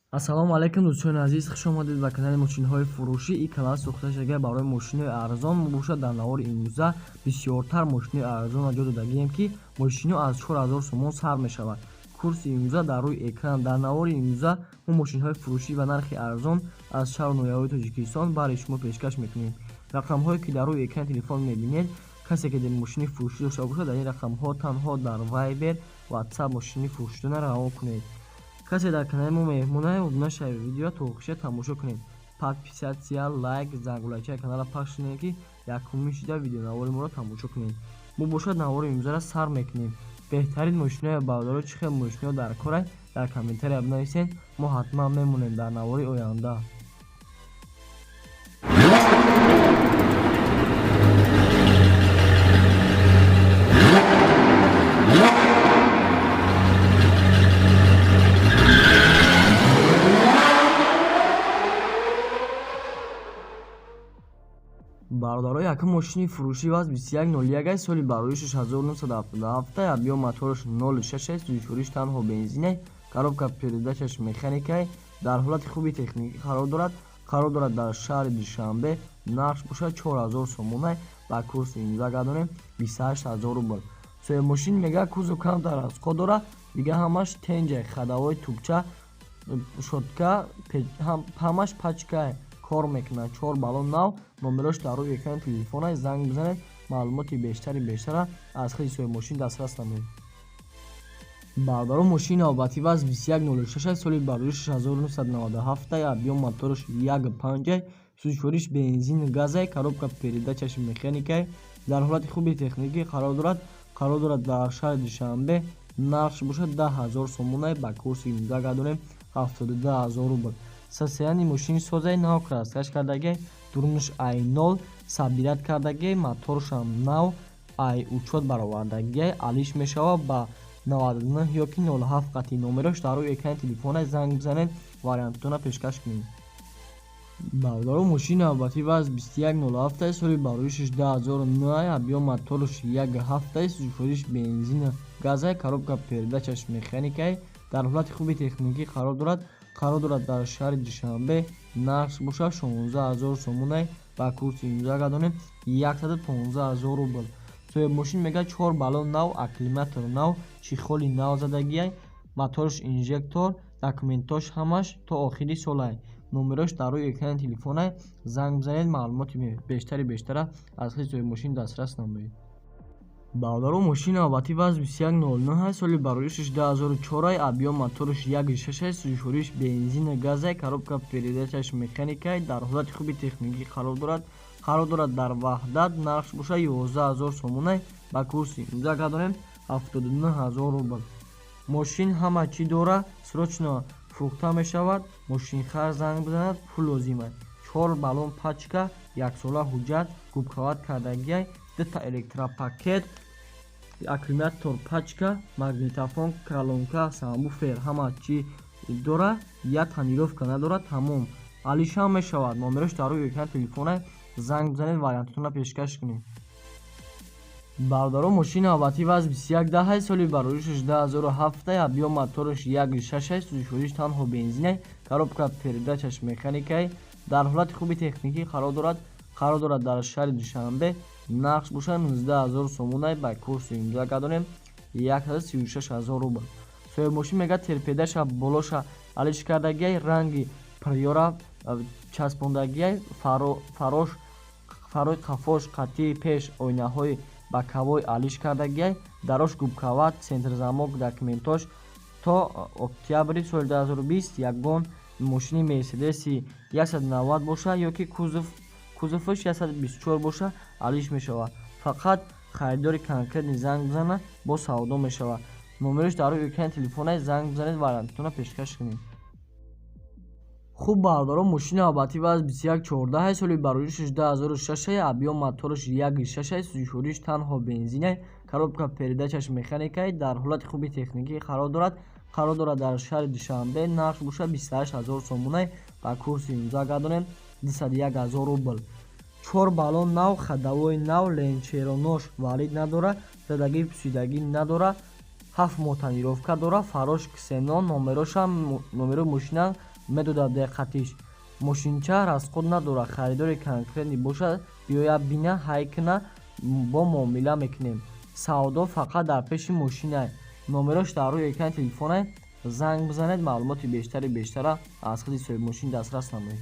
Ассалому алайкум дӯстони азиз, хуш омадед ба канали мошинҳои фурӯшӣ. Ин канал сохта шуда барои мошинҳои арзон мебошад. Дар навори имрӯза бисёртар мошинҳои арзон ҷо додагием ки мошинҳо аз 4000 сомон сар мешавад. Курси имрӯза дар рӯи экран. Дар навори имрӯза мо мошинҳои фурӯшӣ ба нархи арзон аз шаҳру ноябави Тоҷикистон барои шумо пешкаш мекунем. Рақамҳое ки дар рӯи экрани телефон мебинед, касе ки мошини фурӯшӣ дошта бошад, дар ин рақамҳо танҳо дар Viber, WhatsApp мошини фурӯшиданро равон кунед. Касе дар канали мо меҳмонае, обунаша видео то охиша тамошо кунед. Подписатсия, лайк, зангулачаи канала пахш кунед ки якумин шуда видеонавори моро тамошо кунед. Мо бошад навори имрӯзаро сар мекунем. Беҳтарин мошинаҳои бардорӣ чӣ хел мошинаҳо дар коранд, дар комментария бинависед. Мо ҳатман мемонем дар навори оянда. Бародаро якум мошини фурӯшӣ ваз 2101 соли барои 6977 абё моторош 06 зӯйшӯриш танҳо бензине, коробка передачаш механикае, дар ҳолати хуби техникӣ қарор дорад дар шаҳри Душанбе. Нархш бошад 4000 сомона ба курси имза гардонем 28000 рубл. Соҳиби мошин мега кузов камтар аз қод дорад, дига ҳамаш тенҷа, хадавои тӯбча, шотка, ҳамаш пачкае кор мекунад. 4 балон нав. Номерош дар рӯи экрани телефона. Занг бизанед, маълумоти бештара аз хизи соҳиби мошин дастрас намоед. Бародаро мошини навбатӣ ваз 2106 соли барои 6997 абё моторош 1.5 зӯйшӯриш бензин газе, коробка передачаш механикае, дар ҳолати хуби техникӣ қарор дорад дар шаҳри Душанбе. Нархш бошад 10000 сомона ба курси имза гардонем 72000 рубл. Сасияни мошини созаи нав краскаш кардагӣ, дурнуш I0 сабират кардагӣ, моторшам нав I учёт баровардагӣ, алиш мешава ба 99 ёки 07 қатъи. Номерош дар рӯи экрани телефона. Занг бизанед, вариантатона пешкаш кунед. Бародаро мошини навбатӣ ваз 2107 соли барои 16009 абё моторош 1.7 зӯйшӯриш бензин газе, коробка передачаш механикае, дар ҳолати хуби техникӣ қарор дорад дар шаҳри Душанбе. Нархш бошад 16000 сомона ба курси имза гардонем 115000 рубл. соҳиби мошин мега 4 балон нав, акклиматор нав, чихоли нав задагиай, моторш инжектор, документош ҳамаш то охири солай. Номерош дар рӯи экрани телефона. Занг бизанед, маълумоти бештара аз хизи соҳиби мошин дастрас намоед. Бародаро мошини навбатӣ ваз 2109 соли барои 16004 абё моторош 1.6 зӯйшӯриш бензин газе, коробка передачаш механикае, дар ҳолати хуби техникӣ қарор дорад дар ваҳдат. Нархш бошад 11000 сомона ба курси имза гардонем 79000 рубл. мошин ҳама чӣ дора, срочно фурӯхта мешавад. мошинхар занг бизанад, пул лозимай. 4 балон пачка, 1 сола ҳуҷҷат, губкават кардагиай, 2 электропакет, аккумулятор пачка, магнитофон, колонка, самбуфер ҳама чӣ дора, я тонировка надорад, тамом. алишам мешавад. Номерош дар рӯи экрани телефона. Занг бизанед, вариантатона пешкаш кунед. Бародаро мошини навбатӣ ваз 2110 соли барои 16007 абё моторош 1.6 зӯйшӯриш танҳо бензине, коробка передачаш механикае, дар ҳолати хуби техникӣ қарор дорад дар шаҳри Душанбе. Нархш бошад 19000 сомона ба курси имза гардонем 136000 рубл. соҳиби мошин мега терпедаша болоша алиш кардагиай, ранги приёра часпондагиай, фарои қафош, қатъи пеш, ойнаҳои бакавой алиш кардагиай, дарош губкават, центрзамок, документош. То октябри соли 2020 ягон мошини мерседеси 190 боша ёки кузоваш 124 боша алиш мешавад. Фақат харидори конкретни занг бизана, бо савдо мешавад. Номерош дар рӯи экрани телефона. Занг бизанед, вариантатона пешкаш кунед. хуб бародаро мошини навбатӣ ваз 2114 соли барои 16006 абё моторош 1.6 зӯйшӯриш танҳо бензине, коробка передачаш механикае, дар ҳолати хуби техникӣ қарор дорад дар шаҳри Душанбе. нархш бошад 28000 сомона ба курси имза гардонем 21000 рубл. 4 балон нав, хадавои нав, ленчеронош валид надора, задагӣ пусидагӣ надора, 7 мо тонировка дора, фарош ксенон. Номерои мошина медода диққатиш. Мошинчаҳр аз худ надорад харидори конкретӣ бошад биёяд бина ҳайкна бо муомила мекунем. Савдо фақат дар пеши мошинай. Номерош дар рӯи экрани телефонай. Занг бизанед, маълумоти бештара аз худи соҳиби мошин дастрас намоед.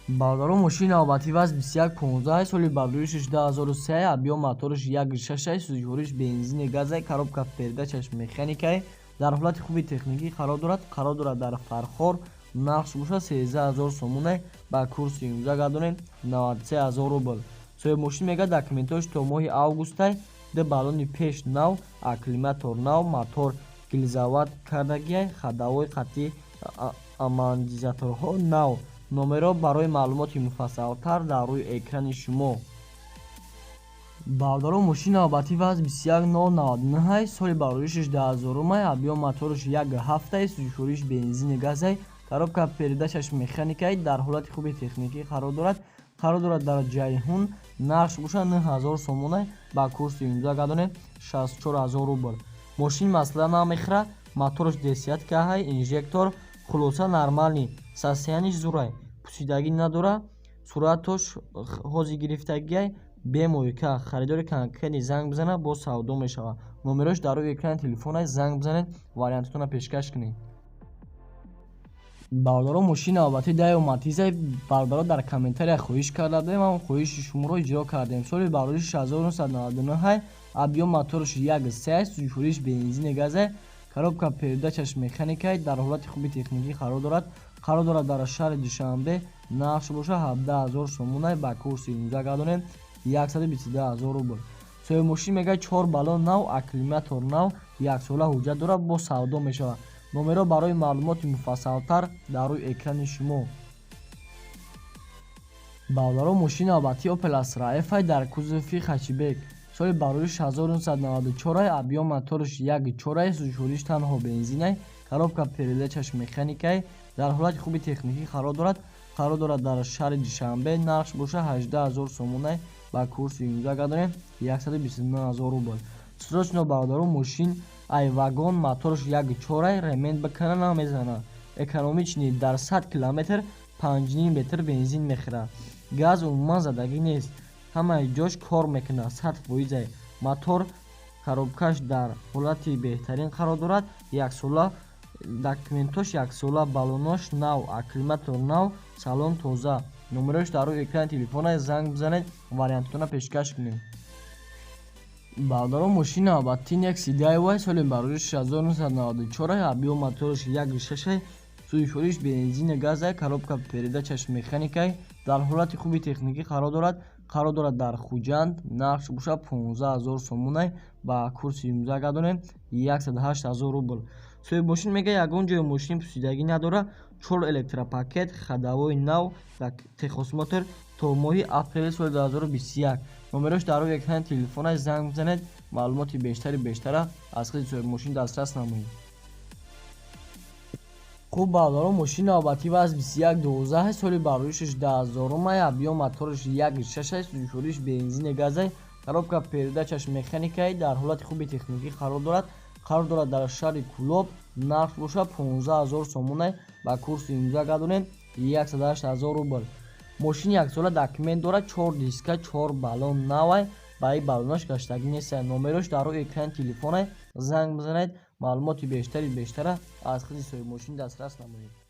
Бардору мошини навбатӣ вазн 2115 соли бардорӣ 16,003 объём моториш 1.6 сӯзишвориш бензини газай коробка передачаш механикай дар ҳолати хуби техникӣ қарор дорад дар фархор нақш бошад 13000 сомонай ба курси 11 гардонем 93000 рубл. Соҳиби мошин мегӯяд документош то моҳи августай ду баллони пеш нав, акклиматор нав, мотор гилзават кардагиай, ходовой хатти амортизаторҳо нав. Номеро барои маълумоти муфассалтар дар рӯи экрани шумо. Бардору мошини навбатӣ вазн 21099 соли бардорӣ 16000 май объём моториш 1.7 сӯзишвориш бензини газай коробка передачаш механикай дар ҳолати хуби техникӣ қарор дорад дар ҷайҳун нақш бошад 9000 сомонай ба курси 11 гардонем 64000 рубл. Мошин масъала намехӯрад, моториш десяткаҳай, инжектор хулоса нормални, состояниш зурай, пусидагӣ надорад, суръатош ҳози гирифтагиай бемоҳика. Харидори конкретӣ занг бизанад, бо савдо мешавад. Номерош дар рӯи экрани телефонай. Занг бизанед, вариантатонро пешкаш кунед. Бардору мошини навбатӣ Daewoo Matiz бардору дар комментария хоҳиш карда будем, ҳам хоҳиши шуморо иҷро кардем. Соли бардорӣ 1999 объём моториш 1.3 сӯзишвориш бензини газай коробка передачаш механикай дар ҳолати хуби техникӣ қарор дорад дар шаҳри Душанбе нақш бошад 17000 сомонай ба курси 19 гардонем 122000 рубл. Соҳиби мошин мегӯяд 4 баллон нав, акклиматор нав, яксола ҳуҷҷат дорад, бо савдо мешавад. Номеро барои маълумоти муфассалтар дар рӯи экрани шумо. Бардору мошини навбатӣ Opel Astra F дар кузофи хачибек соли бардорӣ 1994 объём моториш 1.4 сӯзишвориш танҳо бензинай коробка передачаш механикай дар ҳолати хуби техникӣ қарор дорад дар шаҳри Душанбе нақш бошад 18000 сомонай ба курси 19 гардонем 129000 рубл. Срочно бардору мошин айвагон моториш 1.4 ремонт бикана намезанад. Экономични дар 100 км 5.5 литр бензин мехӯрад. Газ умуман задагӣ нест, ҳамаи ҷош кор мекунад 100%. Мотор коробкаш дар ҳолати беҳтарин қарор дорад, яксола документош яксола, баллонош нав, акклиматор нав, салон тоза. Номерош дар рӯи экрани телефонай. Занг бизанед, вариантатонро пешкаш кунед. Бардору мошини навбатӣ Nexi Daewoo соли бардорӣ 1994 объём моториш 1.6 сӯзишвориш бензини газай коробка передачаш механикай дар ҳолати хуби техникӣ қарор дорад дар Хуҷанд нақш бошад 15000 сомонай ба курси 19 гардонем 108000 рубл. Соҳиби мошин мегӯяд ягон ҷои мошин пусидагӣ надорад, 4 электропакет, ходовой нав, техосмотр то моҳи апрели соли 2021. Номерош дар рӯи экрани телефонай. Занг бизанед, маълумоти бештара аз худи соҳиби мошин дастрас намоед. Хуб бардору мошини навбатӣ вазн 2112 соли бардорӣ 16000 май объём моториш 1.6 сӯзишвориш бензини газай коробка передачаш механикай дар ҳолати хуби техникӣ қарор дорад дар шаҳри Кӯлоб нақш бошад 15000 сомонай ба курси 19 гардонем 108000 рубл. Мошин яксола документ дорад, 4 диска, 4 баллон навай, барои баллонаш гаштагӣ нестад. Номерош дар рӯи экрани телефонай. Занг бизанед, маълумоти бештара аз худи соҳиби мошин дастрас намоед.